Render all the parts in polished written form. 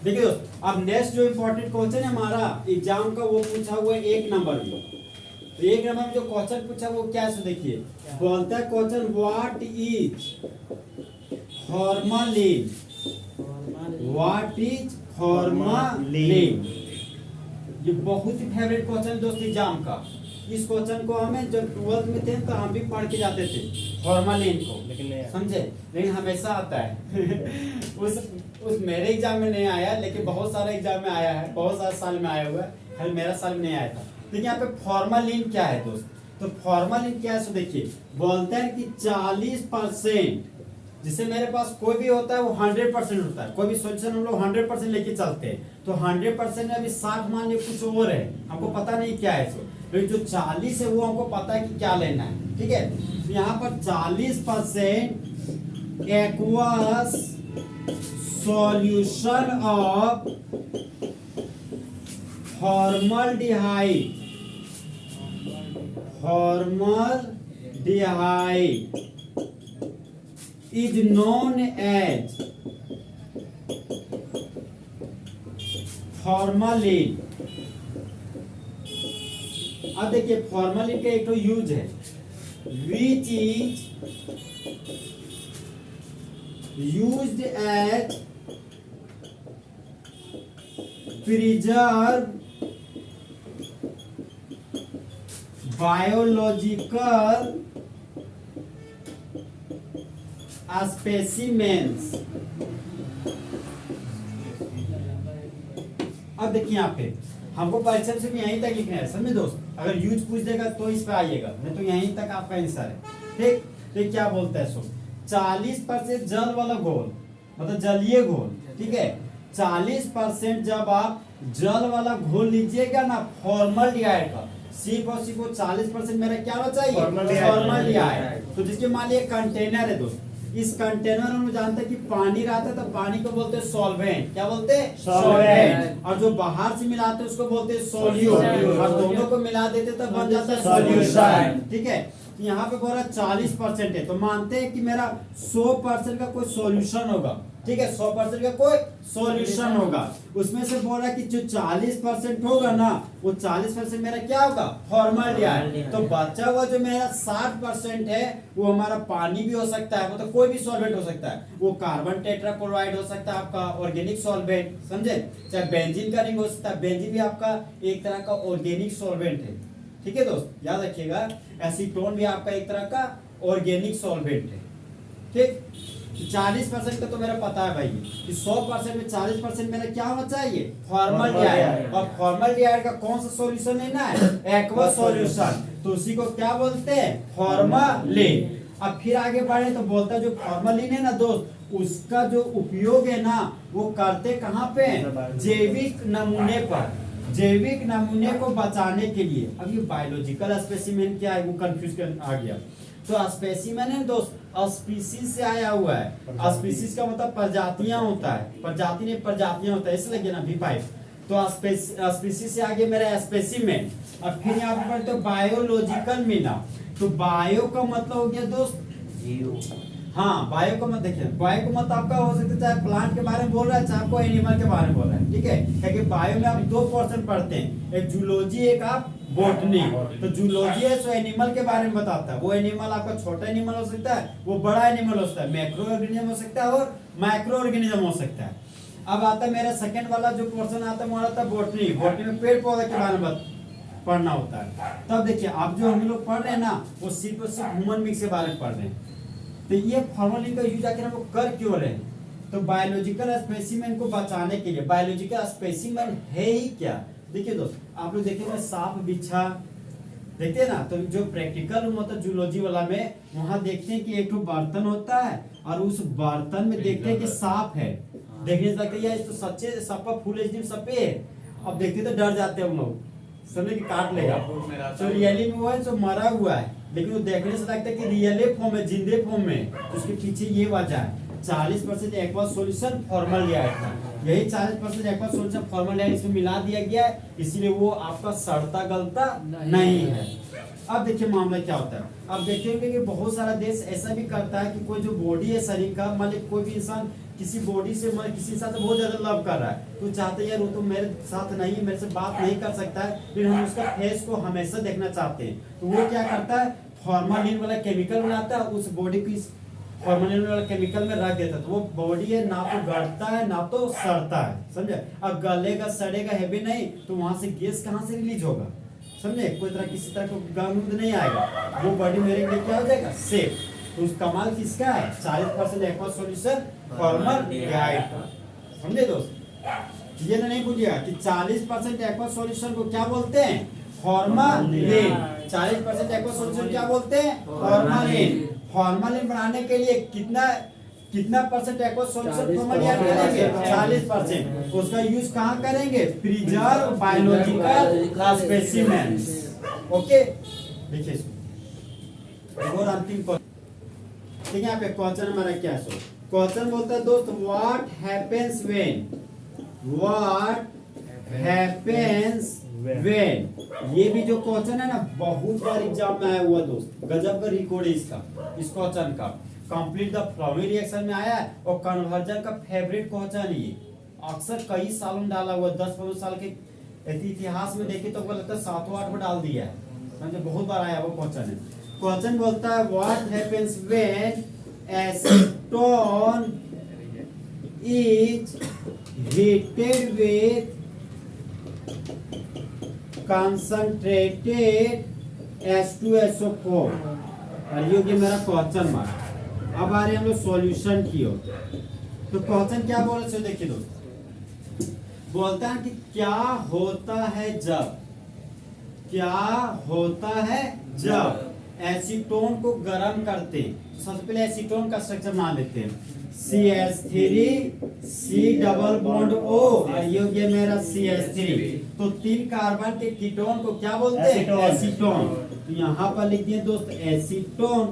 देखिए दोस्त, अब नेक्स्ट जो इम्पोर्टेंट क्वेश्चन है हमारा एग्जाम का, वो पूछा हुआ है 1 नंबर में। तो 1 नंबर में जो क्वेश्चन पूछा वो क्या है, देखिए बोलता है question, what is formalin, what is formalin. ये बहुत ही फेवरेट क्वेश्चन है दोस्त एग्जाम का। इस क्वेश्चन को हमें जब 12th में थे तो हम भी पढ़ के जाते थे फॉर्मालिन को, समझे, लेकिन हमेशा आता है उस मेरे एग्जाम में नहीं आया, लेकिन बहुत सारे एग्जाम में आया है, बहुत सारे साल में आया हुआ है, खाली मेरा साल में नहीं आया था। लेकिन यहाँ पे फॉर्मालिन क्या है दोस्त, तो फॉर्मालिन क्या है, सो देखिए बोलते हैं कि 40%, जिससे मेरे पास कोई भी होता है वो 100% होता है, कोई भी सोल्यूशन हम लोग 100% लेके चलते हैं। तो 100% में अभी 60 मान लीजिए कुछ और है, हमको पता नहीं क्या है, सो जो 40 है वो हमको पता है कि क्या लेना है, ठीक है। तो यहाँ पर 40% aqueous solution of formaldehyde, formaldehyde is known as formalin. अब देखिए फॉर्मालिन का एक तो यूज है, which is used as preserve biological specimens. अब देखिए यहाँ पे हमको परीक्षा से यहीं तक लिखना है, समझे दोस्त। अगर यूज पूछ देगा तो इस पे आइएगा, नहीं तो यहीं तक आपका आंसर है, ठीक। तो क्या बोलता है, सो 40% जल वाला घोल, मतलब जलीय घोल, ठीक है। 40% जब आप जल वाला घोल लीजिएगा ना फॉर्मल्डिहाइड का, सिर्फ और सिर्फ 40% मेरा क्या होना चाहिए, फॉर्मल्डिहाइड। तो जिसके मान लिया कंटेनर है दोस्त, इस कंटेनर में जानते हैं कि पानी रहता है तो पानी को बोलते हैं सॉल्वेंट, क्या बोलते हैं, सॉल्वेंट। और जो बाहर से मिलाते हैं उसको बोलते हैं सोल्यूट, और दोनों को मिला देते तो बन जाता है सॉल्यूशन, ठीक है। यहाँ पे बोल रहा 40% है, तो मानते हैं कि मेरा 100% का कोई सॉल्यूशन होगा, ठीक है, 100% का कोई सॉल्यूशन होगा। उसमें से बोल रहा है कि जो 40% होगा ना, वो 40% मेरा क्या होगा, फॉर्मल्डिहाइड। तो बचा हुआ जो मेरा 60% है वो हमारा पानी भी हो सकता है, मतलब कोई भी सॉल्वेंट हो सकता है, वो कार्बन टेट्राक्लोराइड हो सकता है आपका ऑर्गेनिक सॉल्वेंट, समझे, चाहे बेंजीन का रिंग हो सकता है, बेंजीन भी आपका एक तरह का ऑर्गेनिक सॉल्वेंट है, ठीक है दोस्त, याद रखिएगा। एसीटोन भी आपका एक तरह का ऑर्गेनिक सॉल्वेंट है, ठीक। 40% का तो मेरा पता है भाई कि 100% में 40% मेरा क्या होना चाहिए, फॉर्मल्डिहाइड। और फॉर्मल्डिहाइड का कौन सा सॉल्यूशन लेना है, एक्वस सॉल्यूशन, तो उसी को क्या बोलते हैं, फॉर्मालिन। अब फिर आगे बढ़े तो बोलता है जो फॉर्मालिन है ना दोस्त, उसका जो उपयोग है ना वो करते कहाँ पे, जैविक नमूने पर, जैविक नमूने को बचाने के लिए। अब ये बायोलॉजिकल स्पेसिमेन क्या है वो कंफ्यूज कर आ गया। तो स्पेसिमेन है दोस्त, स्पीसीज से आया हुआ है। स्पीसीज का मतलब प्रजातियां होता है, प्रजाति ने प्रजातियां होता है, इसलिए लगे ना V5। तो स्पीसीज से आगे मेरा स्पेसिमेन। अब फिर यहाँ पर तो बायोलॉजिकल मिला, तो बायो का मतलब हो गया दोस्त जीरो। हाँ, बायो का मतलब देखिए, बायो का मतलब आपका हो सकता है चाहे प्लांट के बारे में बोल रहा है, चाहे आपको एनिमल के बारे में बोल रहा है, ठीक है। क्योंकि बायो में आप 2 पोर्शन पढ़ते हैं, एक जूलॉजी, एक आप बॉटनी। तो जूलॉजी है सो एनिमल के बारे में बताता है, वो एनिमल आपका छोटा एनिमल हो सकता है, वो बड़ा एनिमल हो सकता है, मैक्रो ऑर्गेनिज्म हो सकता है और माइक्रो ऑर्गेनिज्म हो सकता है। अब आता है मेरा सेकंड वाला जो पोर्शन आता है वो आता है बॉटनी। बॉटनी में पेड़ पौधे के बारे में पढ़ना होता है। तब देखिए आप जो हम लोग पढ़ रहे हैं ना वो सिर्फ और सिर्फ ह्यूमन बीइंग के बारे में पढ़ रहे हैं। तो ये फॉर्मालिन का यूज आखिर हम लोग कर क्यों रहे हैं, तो बायोलॉजिकल स्पेसिमेन को बचाने के लिए। बायोलॉजिकल स्पेसिमेन है ही क्या, देखिए दोस्त, आप लोग देखिए सांप बिच्छा देखते हैं ना, तो जो प्रैक्टिकल मतलब जूलॉजी वाला में वहां देखते हैं कि एक तो बर्तन होता है और उस बर्तन में देखते हैं कि सांप है, देखने से लगता है तो सच्चे सप्पा फुल एचडी सप्पे है। अब देखते तो डर जाते हैं हम लोग, समझे कि काट लेगा, तो रियली में वो है जो मरा हुआ है, लेकिन वो देखने से लगता है कि रियली फॉर्म में, जिंदे फॉर्म में। तो उसके पीछे ये वजह है, 40% एक्वस सॉल्यूशन फॉर्मल्डिहाइड था, यही 40% एक्वस सॉल्यूशन फॉर्मल्डिहाइड इसमें मिला दिया गया है, इसलिए वो आपका सड़ता गलता नहीं है। अब देखिए मामला क्या होता है। अब देखेंगे कि बहुत सारा देश ऐसा भी करता है कि कोई जो बॉडी है शरीर का, मान लीजिए कोई भी इंसान किसी बॉडी से मतलब किसी साथ बहुत ज्यादा लव कर रहा है, तो चाहते हैं यार वो तो मेरे साथ नहीं, मेरे से बात नहीं कर सकता है, फिर हम उसका फेस को हमेशा देखना चाहते हैं, तो वो क्या करता है, फॉर्मालिन वाला केमिकल बनाता है, उस बॉडी की फॉर्मालिन वाला केमिकल में रख देता है, तो वो बॉडी है ना तो गड़ता है ना तो सड़ता है, समझे। अब गलेगा सड़ेगा है भी नहीं, तो वहां से गैस कहाँ से रिलीज होगा, समझे, कोई तरह किसी तरह का गंध नहीं आएगा, वो बॉडी मेरे लिए क्या हो जाएगा, सेफ। तो उस कमाल किसका है, 40% एक्वस सॉल्यूशन फॉर्मलडिहाइड का, समझे दोस्त। ये नहीं भूलिएगा कि 40% एक्वस सॉल्यूशन को क्या बोलते हैं, फॉर्मलिन। 40% एक्वस सॉल्यूशन क्या बोलते हैं, फॉर्मलिन। फॉर्मलिन बनाने के लिए कितना परसेंट एक्वस सॉल्यूशन फॉर्मलिन करेंगे, 40%। उसका यूज कहाँ करेंगे, प्रिजर्व बायोलॉजिकल स्पेसिमेंस। ओके, देखिए इसको और अंतिम ठीक है, यहाँ पे क्वेश्चन हमारा क्या है, क्वेश्चन बोलता है दोस्त, व्हाट हैपेंस व्हेन। ये भी जो क्वेश्चन है ना, बहुत बार एग्जाम में आया हुआ दोस्त, गजब का रिकॉर्ड है इसका, इस क्वेश्चन का। कंप्लीट द फॉलोइंग रिएक्शन में आया है, और कन्वर्जन का फेवरेट क्वेश्चन है ये, अक्सर कई सालों में डाला हुआ, 10-15 साल के इतिहास में देखे तो लगता है 7-8 बार डाल दिया है, समझे, बहुत बार आया वो क्वेश्चन है। क्वेश्चन बोलता है, what happens when acetone is heated with concentrated H2SO4। और ये मेरा क्वेश्चन मार्क। अब आ रहे हम लोग सॉल्यूशन की ओर। तो क्वेश्चन क्या बोल रहे, देखिए दोस्त, बोलता है कि क्या होता है जब एसीटोन को गर्म करते हैं। सबसे पहले एसीटोन का स्ट्रक्चर बना लेते हैं, CH3 C double bond O, और ये मेरा CH3। तो 3 कार्बन के कीटोन को क्या बोलते हैं, एसीटोन। तो यहाँ पर लिख दिए दोस्त एसीटोन।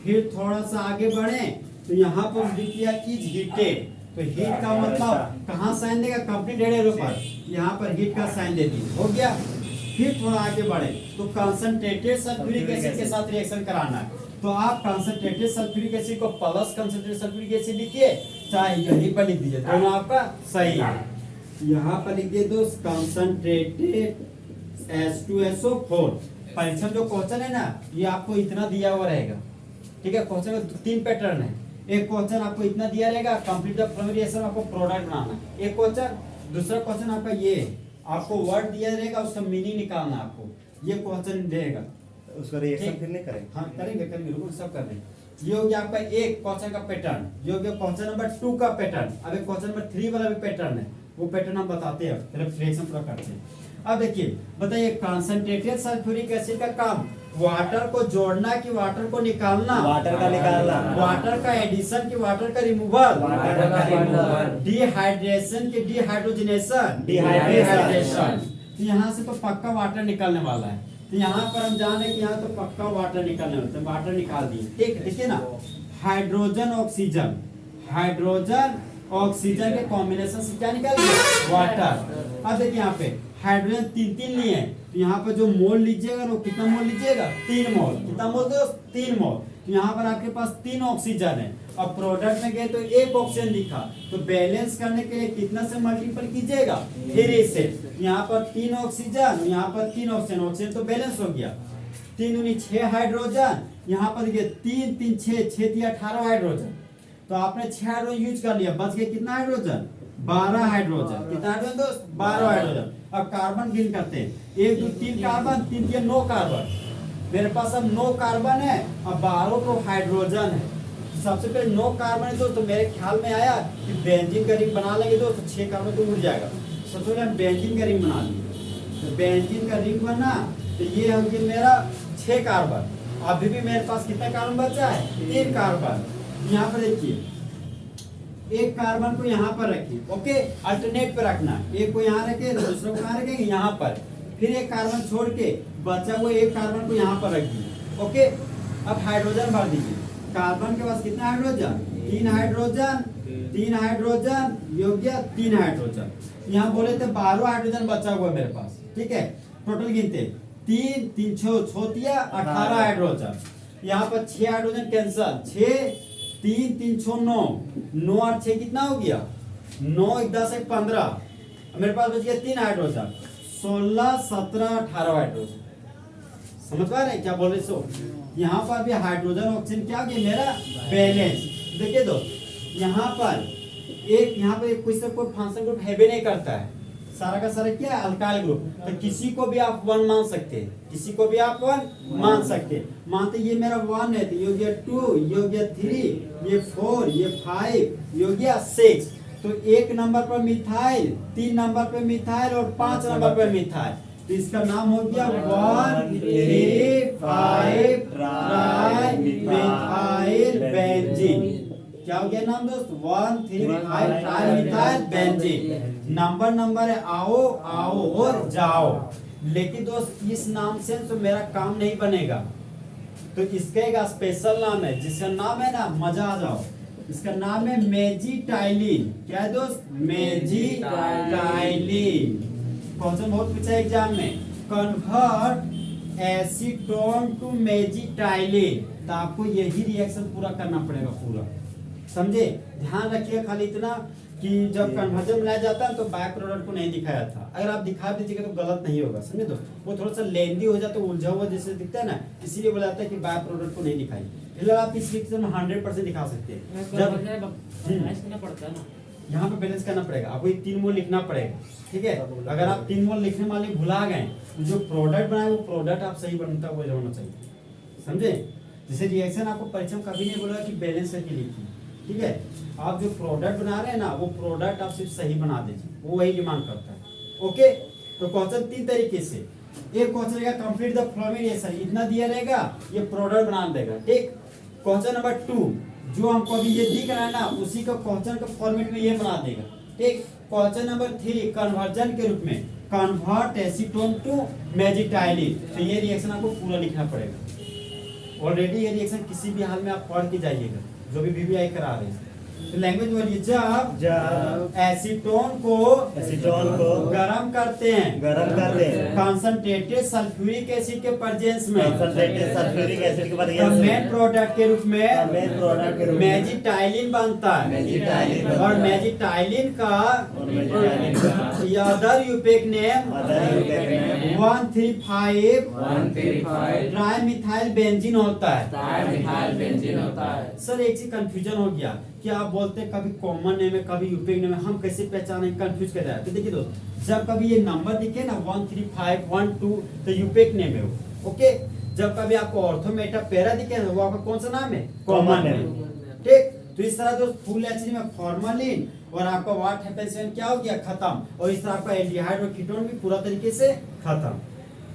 फिर थोड़ा सा आगे बढ़े तो यहाँ पर लिख दिया इज हीटेड। तो हीट का मतलब कहाँ साइन देगा, कंप्लीट हेडर पर, यहाँ पर हीट का साइन दे दी, हो गया। फिर थोड़ा आगे बढ़े तो कंसंट्रेटेड सल्फ्यूरिक एसिड के साथ रिएक्शन कराना है, तो आप कंसंट्रेटेड सल्फ्यूरिक एसिड को प्लस कंसंट्रेटेड सल्फ्यूरिक एसिड लिखिए, चाहे यहीं पर लिख दीजिए, दोनों आपका सही है। यहाँ पर लिख दिए दोस्त कंसंट्रेटेड H2SO4। परीक्षा जो क्वेश्चन है ना, ये आपको इतना दिया हुआ रहेगा, ठीक है। क्वेश्चन में 3 पैटर्न है, एक क्वेश्चन आपको इतना दिया रहेगा, कंप्लीट द फॉलोइंग रिएक्शन, आपको प्रोडक्ट बनाना है एक क्वेश्चन। दूसरा क्वेश्चन आपका ये, आपको वर्ड दिया रहेगा, उसका मीनिंग निकालना है आपको, ये क्वेश्चन देगा, उसका रिएक्शन फिर नहीं करेंगे, हाँ करेंगे रुको सब कर लेंगे। ये हो गया आपका एक क्वेश्चन का पैटर्न, ये हो गया क्वेश्चन नंबर 2 का पैटर्न। अब एक क्वेश्चन नंबर 3 वाला भी पैटर्न है, वो पैटर्न हम बताते हैं, फिर रिएक्शन पूरा करते हैं। अब देखिए बताइए, कंसंट्रेटेड सल्फ्यूरिक एसिड का काम वाटर को जोड़ना कि वाटर को निकालना, वाटर का निकालना, वाटर का एडिशन कि वाटर का रिमूवल, डिहाइड्रेशन की डिहाइड्रोजनेशन, डिहाइड्रेशन। तो यहाँ से तो पक्का वाटर निकलने वाला है, तो यहाँ पर हम जान रहे कि यहाँ तो पक्का वाटर निकलने वाला है, तो वाटर निकाल दिए, ठीक। देखिए ना, हाइड्रोजन ऑक्सीजन के कॉम्बिनेशन से क्या निकल गया, वाटर। अब देखिए यहाँ पे हाइड्रोजन 3 लिए हैं, तो यहाँ पर जो मोल लीजिएगा वो कितना मोल लीजिएगा, 3 मोल। कितना मोल दो, 3 मोल। तो यहाँ पर आपके पास 3 ऑक्सीजन है, अब प्रोडक्ट में गए तो 1 ऑक्सीजन लिखा, तो बैलेंस करने के लिए कितना से मल्टीपल कीजिएगा, 3 से। यहाँ पर 3 ऑक्सीजन, यहाँ पर 3 ऑक्सीजन, ऑक्सीजन तो बैलेंस हो गया, 3 दूनी 6 हाइड्रोजन, यहाँ पर देखिए 3 3 6 6 दिया 18 हाइड्रोजन। तो आपने 6 हाइड्रोजन यूज कर लिया, बच गया कितना हाइड्रोजन, 12 हाइड्रोजन। कितना हाइड्रोजन दोस्त, 12 हाइड्रोजन। अब कार्बन गिन करते हैं, 1 2 3 कार्बन, 3 दिया 9 कार्बन। मेरे पास अब 9 कार्बन है, अब 12 तो हाइड्रोजन है। सबसे पहले 9 कार्बन है तो मेरे ख्याल में आया कि बेंजीन का रिंग बना लेंगे तो 6 कार्बन तो उड़ जाएगा। सबसे पहले हम बेंजीन का रिंग बना लिए, तो बेंजीन का रिंग बना, तो ये हो गया मेरा 6 कार्बन। अभी भी मेरे पास कितना कार्बन बचा है, 3 कार्बन। यहाँ पर देखिए, 1 कार्बन को यहाँ पर रखिए, ओके, अल्टरनेट पे रखना, एक को यहाँ रखे, दूसरे को कहाँ रखेंगे, यहाँ पर। फिर 1 कार्बन छोड़ के बचा हुआ 1 कार्बन को यहाँ पर रख दीजिए, ओके। अब हाइड्रोजन भर दीजिए, कार्बन के पास कितना हाइड्रोजन, 3 हाइड्रोजन, 3 हाइड्रोजन, योग्य 3 हाइड्रोजन। यहाँ बोले थे 12 हाइड्रोजन बचा हुआ मेरे पास, ठीक है। टोटल गिनते 3 3 6 6 दिया 18 हाइड्रोजन। यहाँ पर 6 हाइड्रोजन कैंसल, 6 3 3 6 9, 9 8 6 कितना हो गया? 9 1 10 1 15, मेरे पास बच गया 3 हाइड्रोजन, 16 17 18 हाइड्रोजन। समझ पा रहे हैं क्या बोल रहे सो? यहाँ पर भी हाइड्रोजन ऑक्सीजन क्या हो गया मेरा? बैलेंस। देखिए दोस्त, यहाँ पर कोई से कोई फंक्शन ग्रुप हैवे नहीं करता है, सारा का सारा क्या है? Alkyl group. तो किसी को भी आप 1 मान सकते हैं, किसी को भी आप 1 मान सकते हैं। मानते ये मेरा 1 है तो ये हो गया 2, ये हो गया 3, ये 4, ये 5, ये हो गया 6। तो 1 नंबर पर मिथाइल, 3 नंबर पर मिथाइल और 5 नंबर पर मिथाइल, तो इसका नाम हो गया 1 3 5 ट्राई मिथाइल बेंजीन। क्या हो गया नाम दोस्त? 1 3 5 ट्राई मिथाइल बेंजीन। नंबर है आओ आओ और जाओ। लेकिन दोस्त इस नाम से तो मेरा काम नहीं बनेगा, तो इसका एक स्पेशल नाम है जिसका नाम है ना, मजा आ जाओ, इसका नाम है मेजिटाइलिन। क्या है दोस्त? मेजिटाइलिन। क्वेश्चन बहुत पूछा है एग्जाम में, कन्वर्ट एसीटोन टू मेजिटाइलिन। तो आपको यही रिएक्शन पूरा करना पड़ेगा पूरा, समझे? ध्यान रखिए खाली इतना कि जब कन्वर्जन बनाया जाता है तो बाय प्रोडक्ट को नहीं दिखाया था, अगर आप दिखा दीजिएगा तो गलत नहीं होगा, समझे दोस्त? वो थोड़ा सा लेंदी हो जाता है, उलझा हुआ जैसे दिखता है ना, इसीलिए बोला जाता है कि बाय प्रोडक्ट को नहीं दिखाई। फिलहाल आप इस रिएक्शन में 100% दिखा सकते हैं। यहाँ पे बैलेंस करना पड़ेगा आपको, 3 मोल लिखना पड़ेगा, ठीक है? अगर आप 3 मोल लिखने वाले भुला गए तो जो प्रोडक्ट बनाए वो प्रोडक्ट आप सही बनता हुआ होना चाहिए, समझे? जैसे रिएक्शन आपको परीक्षा में कभी नहीं बोला कि बैलेंस करके लिखिए, ठीक है? आप जो प्रोडक्ट बना रहे हैं ना वो प्रोडक्ट आप सिर्फ सही बना दीजिए, वो वही डिमांड करता है। ओके, तो क्वेश्चन 3 तरीके से, एक क्वेश्चन रहेगा कंप्लीट द फॉलोइंग रिएक्शन, इतना दिया रहेगा, ये प्रोडक्ट बना देगा, ठीक? क्वेश्चन नंबर 2 जो हमको अभी ये दिख रहा है ना उसी का क्वेश्चन का फॉर्मेट में ये बना देगा, ठीक? क्वेश्चन नंबर 3 कन्वर्जन के रूप में, कन्वर्ट एसीटोन टू मेजिटाइलिन, तो ये रिएक्शन आपको पूरा लिखना पड़ेगा। ऑलरेडी ये रिएक्शन किसी भी हाल में आप पढ़ के जाइएगा, जो भी VVI करा रहे हैं। तो लैंग्वेज बोलिए, जब एसीटोन को गरम करते हैं कंसंट्रेटेड सल्फ्यूरिक एसिड के प्रेजेंस में मेन प्रोडक्ट के रूप में मेजिटाइलिन बनता है, और मेजिटाइलिन का other IUPAC name 135 tri methyl benzene होता है। सर एक चीज कंफ्यूजन हो गया कि आप बोलते हैं कभी कॉमन नेम है कभी यूपेक नेम है, हम कैसे पहचाने? कंफ्यूज कर रहा है। तो देखिए दोस्त, जब कभी ये नंबर दिखे ना 1 3 5 1 2 तो यूपेक नेम है वो, ओके? जब कभी आपको ऑर्थोमेटा पैरा दिखे ना वो आपका कौन सा नाम है? कॉमन नेम, ठीक? तो इस तरह दोस्त फुल एचडी में फॉर्मलिन और आपका व्हाट हैपेंस क्या हो गया? खत्म। और इस तरह आपका एल्डिहाइड और कीटोन भी पूरा तरीके से खत्म।